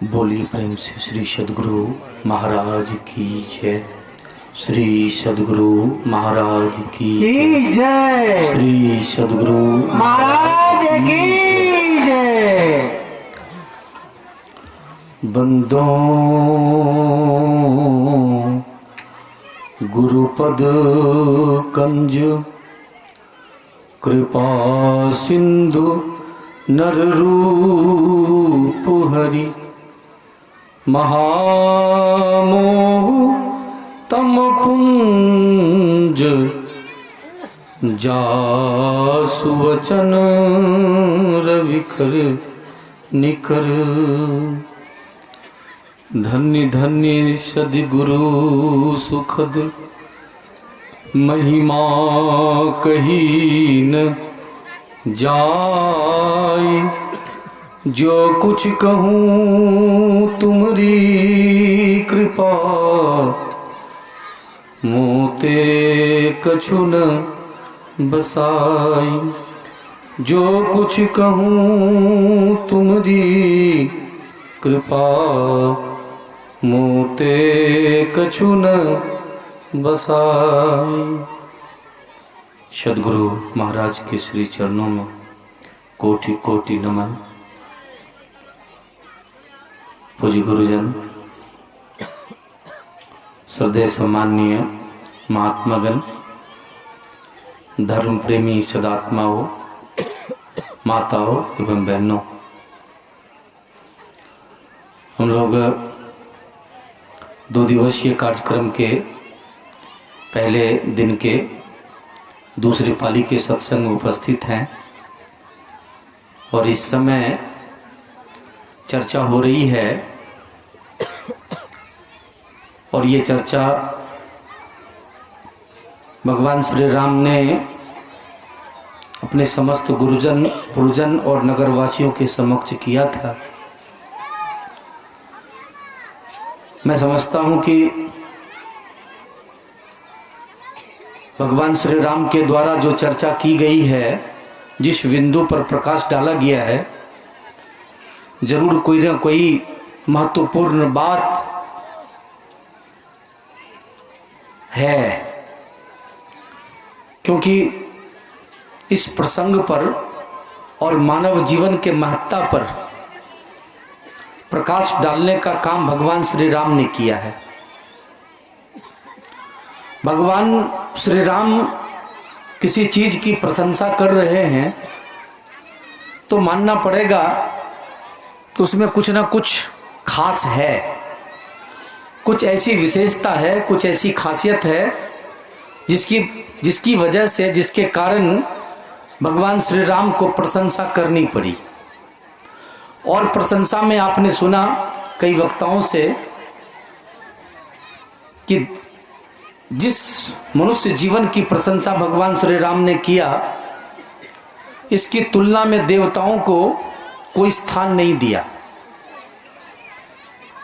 बोली प्रेम से श्री सद्गुरु महाराज की जय। श्री सद्गुरु महाराज की जय। श्री सद्गुरु महाराज की जय। बंदों गुरुपद कंज कृपा सिंधु नर रूप हरि महामोह तम पुंज जासु वचन रविकर निकर। धन्य धन्य सद्गुरु सुखद महिमा कही न जाय। जो कुछ कहूँ तुम्हारी कृपा मोते कछु न बसाई। जो कुछ कहूँ तुम्हारी कृपा मोते कछु न बसाई। सद्गुरु महाराज के श्री चरणों में कोटि कोटि नमन। पूज्य गुरुजन, श्रद्धेय सम्माननीय महात्मागण, धर्म प्रेमी सदात्माओं, माताओं एवं बहनों, हम लोग 2 दिवसीय कार्यक्रम के पहले दिन के दूसरी पाली के सत्संग में उपस्थित हैं और इस समय चर्चा हो रही है और ये चर्चा भगवान श्री राम ने अपने समस्त गुरुजन और नगरवासियों के समक्ष किया था। मैं समझता हूं कि भगवान श्री राम के द्वारा जो चर्चा की गई है, जिस बिंदु पर प्रकाश डाला गया है, जरूर कोई ना कोई महत्वपूर्ण बात है, क्योंकि इस प्रसंग पर और मानव जीवन के महत्ता पर प्रकाश डालने का काम भगवान श्री राम ने किया है। भगवान श्री राम किसी चीज की प्रशंसा कर रहे हैं तो मानना पड़ेगा कि उसमें कुछ ना कुछ खास है, कुछ ऐसी विशेषता है, कुछ ऐसी खासियत है जिसकी वजह से, जिसके कारण भगवान श्री राम को प्रशंसा करनी पड़ी। और प्रशंसा में आपने सुना कई वक्ताओं से कि जिस मनुष्य जीवन की प्रशंसा भगवान श्री राम ने किया, इसकी तुलना में देवताओं को कोई स्थान नहीं दिया,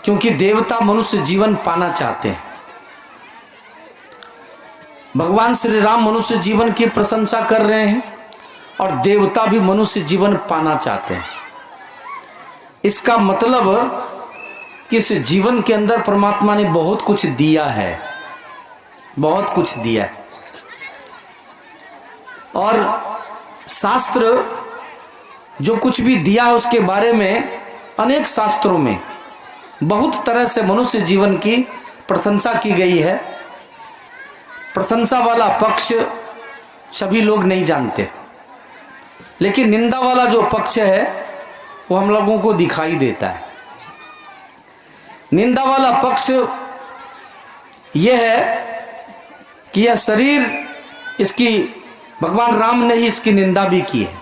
क्योंकि देवता मनुष्य जीवन पाना चाहते हैं। भगवान श्री राम मनुष्य जीवन की प्रशंसा कर रहे हैं और देवता भी मनुष्य जीवन पाना चाहते हैं। इसका मतलब कि इस जीवन के अंदर परमात्मा ने बहुत कुछ दिया है, बहुत कुछ दिया है। और शास्त्र जो कुछ भी दिया है उसके बारे में अनेक शास्त्रों में बहुत तरह से मनुष्य जीवन की प्रशंसा की गई है। प्रशंसा वाला पक्ष सभी लोग नहीं जानते, लेकिन निंदा वाला जो पक्ष है वो हम लोगों को दिखाई देता है। निंदा वाला पक्ष यह है कि यह शरीर, इसकी भगवान राम ने ही इसकी निंदा भी की है।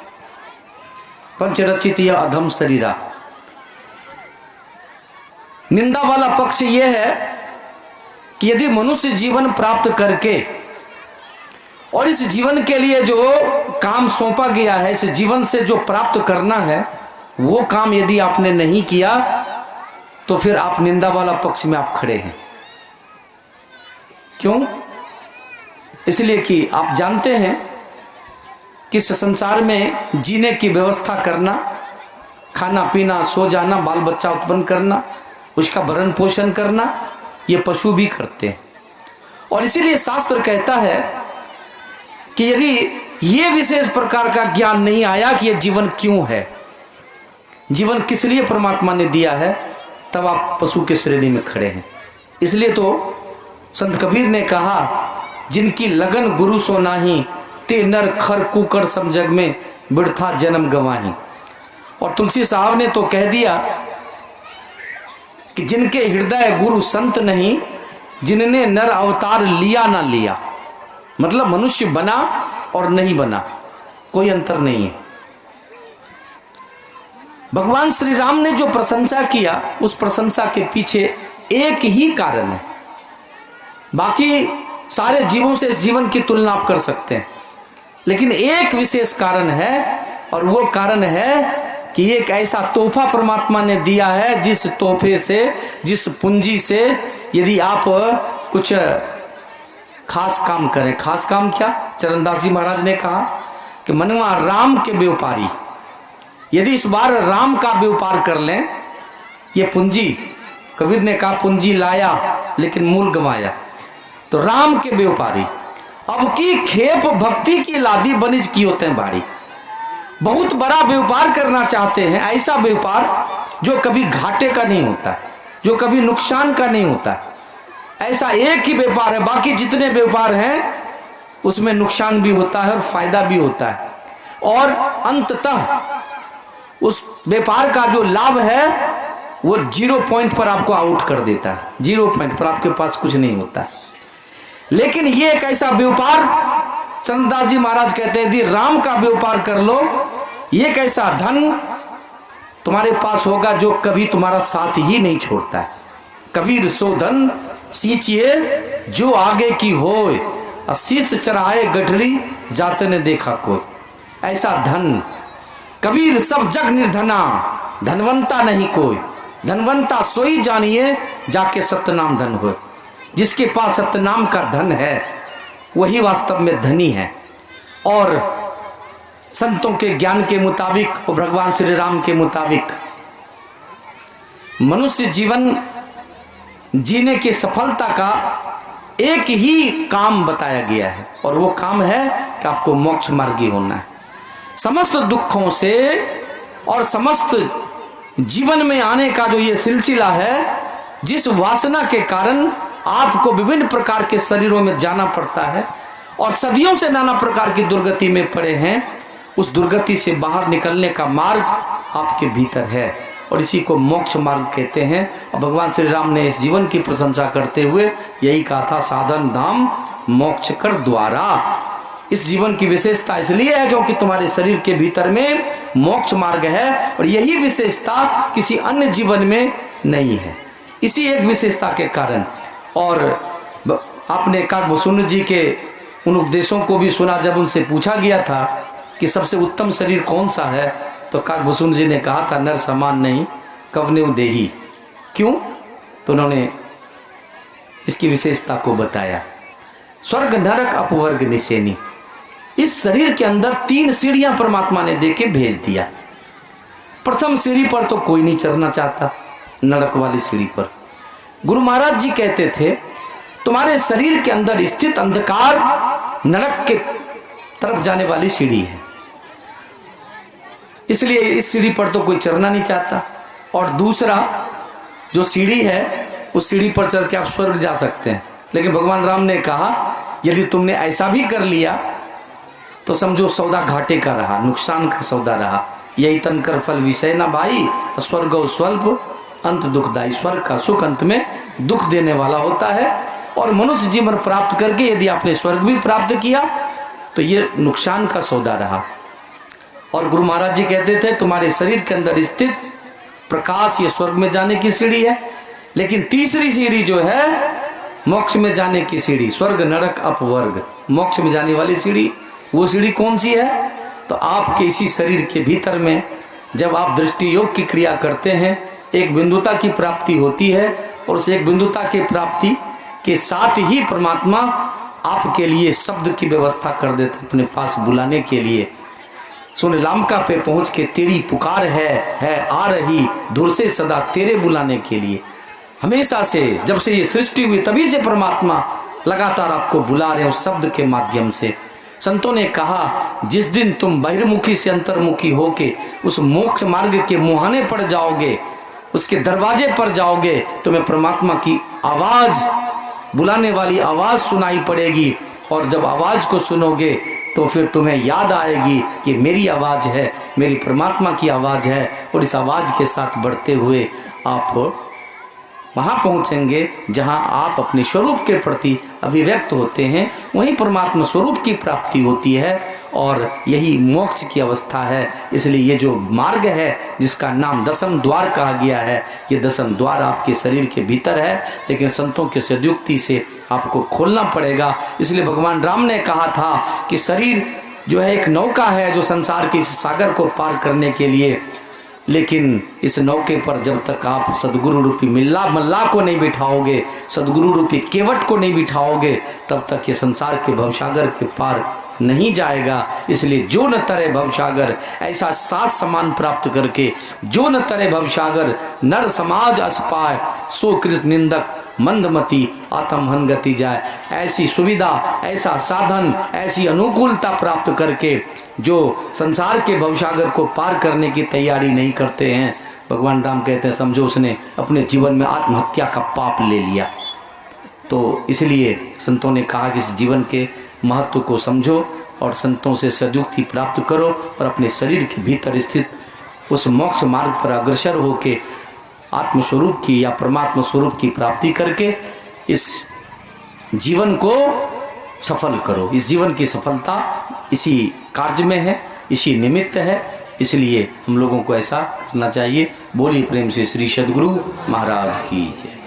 पंचरचित या अधम शरीरा। निंदा वाला पक्ष यह है कि यदि मनुष्य जीवन प्राप्त करके और इस जीवन के लिए जो काम सौंपा गया है, इस जीवन से जो प्राप्त करना है, वो काम यदि आपने नहीं किया तो फिर आप निंदा वाला पक्ष में आप खड़े हैं। क्यों? इसलिए कि आप जानते हैं कि इस संसार में जीने की व्यवस्था करना, खाना पीना, सो जाना, बाल बच्चा उत्पन्न करना, उसका भरण पोषण करना, ये पशु भी करते हैं। और इसीलिए शास्त्र कहता है कि यदि ये विशेष प्रकार का ज्ञान नहीं आया कि ये जीवन क्यों है, जीवन किस लिए परमात्मा ने दिया है, तब आप पशु के श्रेणी में खड़े हैं। इसलिए तो संत कबीर ने कहा, जिनकी लगन गुरु सो नाही, ते नर खर कुकर सब जग में, बिड़था जन्म गवाही। और तुलसी साहब ने तो कह दिया कि जिनके हृदय गुरु संत नहीं, जिनने नर अवतार लिया ना लिया, मतलब मनुष्य बना और नहीं बना, कोई अंतर नहीं है। भगवान श्री राम ने जो प्रशंसा किया, उस प्रशंसा के पीछे एक ही कारण है। बाकी सारे जीवों से इस जीवन की तुलना आप कर सकते हैं, लेकिन एक विशेष कारण है, और वो कारण है कि एक ऐसा तोहफा परमात्मा ने दिया है, जिस तोहफे से, जिस पूंजी से यदि आप कुछ खास काम करें। खास काम क्या? चरणदास जी महाराज ने कहा कि मनवा राम के व्यापारी, यदि इस बार राम का व्यापार कर लें, ये पूंजी, कबीर ने कहा पूंजी लाया लेकिन मूल गंवाया, तो राम के व्यापारी अब की खेप भक्ति की लादी बनिज की होते हैं भारी। बहुत बड़ा व्यापार करना चाहते हैं, ऐसा व्यापार जो कभी घाटे का नहीं होता, जो कभी नुकसान का नहीं होता, ऐसा एक ही व्यापार है। बाकी जितने व्यापार हैं उसमें नुकसान भी होता है और फायदा भी होता है, और अंततः उस व्यापार का जो लाभ है वो 0 पॉइंट पर आपको आउट कर देता है, 0 पॉइंट पर आपके पास कुछ नहीं होता है। लेकिन ये एक ऐसा व्यापार, चंद्रदास जी महाराज कहते हैं, यदि राम का व्यापार कर लो, ये कैसा धन तुम्हारे पास होगा जो कभी तुम्हारा साथ ही नहीं छोड़ता है। कबीर सो धन सींचिए जो आगे की होए, शीश चढ़ाए गठरी जाते ने देखा कोई। ऐसा धन, कबीर सब जग निर्धना, धनवंता नहीं कोई, धनवंता सोई जानिए जाके सत्यनाम धन हो। जिसके पास सत्यनाम का धन है वही वास्तव में धनी है। और संतों के ज्ञान के मुताबिक और भगवान श्री राम के मुताबिक मनुष्य जीवन जीने की सफलता का एक ही काम बताया गया है, और वो काम है कि आपको मोक्ष मार्गी होना है। समस्त दुखों से और समस्त जीवन में आने का जो ये सिलसिला है, जिस वासना के कारण आपको विभिन्न प्रकार के शरीरों में जाना पड़ता है और सदियों से नाना प्रकार की दुर्गति में पड़े हैं, उस दुर्गति से बाहर निकलने का मार्ग आपके भीतर है, और इसी को मोक्ष मार्ग कहते हैं। और भगवान श्री राम ने इस जीवन की प्रशंसा करते हुए यही कहा था, साधन धाम मोक्ष कर द्वारा। इस जीवन की विशेषता इसलिए है क्योंकि तुम्हारे शरीर के भीतर में मोक्ष मार्ग है, और यही विशेषता किसी अन्य जीवन में नहीं है, इसी एक विशेषता के कारण। और आपने काकभूषुंड जी के उन उपदेशों को भी सुना, जब उनसे पूछा गया था कि सबसे उत्तम शरीर कौन सा है, तो काकभूषुंड जी ने कहा था, नर समान नहीं कवने देही। क्यों? तो उन्होंने इसकी विशेषता को बताया। स्वर्ग नरक अपवर्ग निसेनी, इस शरीर के अंदर 3 सीढ़ियां परमात्मा ने देके भेज दिया। प्रथम सीढ़ी पर तो कोई नहीं चढ़ना चाहता, नरक वाली सीढ़ी पर। गुरु महाराज जी कहते थे, तुम्हारे शरीर के अंदर स्थित अंधकार नरक के तरफ जाने वाली सीढ़ी है, इसलिए इस सीढ़ी पर तो कोई चढ़ना नहीं चाहता। और दूसरा जो सीढ़ी है, उस सीढ़ी पर चढ़ के आप स्वर्ग जा सकते हैं। लेकिन भगवान राम ने कहा, यदि तुमने ऐसा भी कर लिया तो समझो सौदा घाटे का रहा, नुकसान का सौदा रहा। यही तन कर फल विषय ना भाई, स्वर्ग स्वल्प अंत दुखदाई। स्वर्ग का सुख अंत में दुख देने वाला होता है, और मनुष्य जीवन प्राप्त करके यदि आपने स्वर्ग भी प्राप्त किया तो ये नुकसान का सौदा रहा। और गुरु महाराज जी कहते थे, तुम्हारे शरीर के अंदर स्थित प्रकाश ये स्वर्ग में जाने की सीढ़ी है, लेकिन तीसरी सीढ़ी जो है मोक्ष में जाने की सीढ़ी, स्वर्ग नरक अपवर्ग, मोक्ष में जाने वाली सीढ़ी, वो सीढ़ी कौन सी है? तो आपके इसी शरीर के भीतर में जब आप दृष्टि योग की क्रिया करते हैं, एक बिंदुता की प्राप्ति होती है, और उस एक बिंदुता की प्राप्ति के साथ ही परमात्मा आपके लिए शब्द की व्यवस्था कर देते अपने पास बुलाने के लिए। सुन लामका पे पहुंच के तेरी पुकार है आ रही दूर से सदा तेरे बुलाने के लिए। हमेशा से जब से ये सृष्टि हुई तभी से परमात्मा लगातार आपको बुला रहे हैं उस शब्द के माध्यम से। संतों ने कहा जिस दिन तुम बहिर्मुखी से अंतर्मुखी होके उस मोक्ष मार्ग के मुहाने पर जाओगे, उसके दरवाजे पर जाओगे, तुम्हें परमात्मा की आवाज, बुलाने वाली आवाज सुनाई पड़ेगी। और जब आवाज को सुनोगे तो फिर तुम्हें याद आएगी कि मेरी आवाज है, मेरी परमात्मा की आवाज है। और इस आवाज के साथ बढ़ते हुए आप वहां पहुंचेंगे जहां आप अपने स्वरूप के प्रति अभिव्यक्त होते हैं, वहीं परमात्मा स्वरूप की प्राप्ति होती है और यही मोक्ष की अवस्था है। इसलिए ये जो मार्ग है जिसका नाम दसम द्वार कहा गया है, ये दसम द्वार आपके शरीर के भीतर है, लेकिन संतों के सद्युक्ति से आपको खोलना पड़ेगा। इसलिए भगवान राम ने कहा था कि शरीर जो है एक नौका है जो संसार के इस सागर को पार करने के लिए, लेकिन इस नौके पर जब तक आप सदगुरु रूपी मल्लाह को नहीं बिठाओगे, सदगुरु रूपी केवट को नहीं बिठाओगे, तब तक ये संसार के भवसागर के पार नहीं जाएगा। इसलिए जो न तरे भवसागर, ऐसा साथ समान प्राप्त करके जो न तरे भवसागर, नर समाज अस पाए सो कृत निंदक मंदमती आत्महन गति जाए। ऐसी सुविधा, ऐसा साधन, ऐसी अनुकूलता प्राप्त करके जो संसार के भवसागर को पार करने की तैयारी नहीं करते हैं, भगवान राम कहते हैं समझो उसने अपने जीवन में आत्महत्या का पाप ले लिया। तो इसलिए संतों ने कहा कि इस जीवन के महत्व को समझो और संतों से सद्युक्ति प्राप्त करो और अपने शरीर के भीतर स्थित उस मोक्ष मार्ग पर अग्रसर होके आत्मस्वरूप की या परमात्मा स्वरूप की प्राप्ति करके इस जीवन को सफल करो। इस जीवन की सफलता इसी कार्य में है, इसी निमित्त है। इसलिए हम लोगों को ऐसा करना चाहिए। बोलिए प्रेम से श्री सद्गुरु महाराज की जय।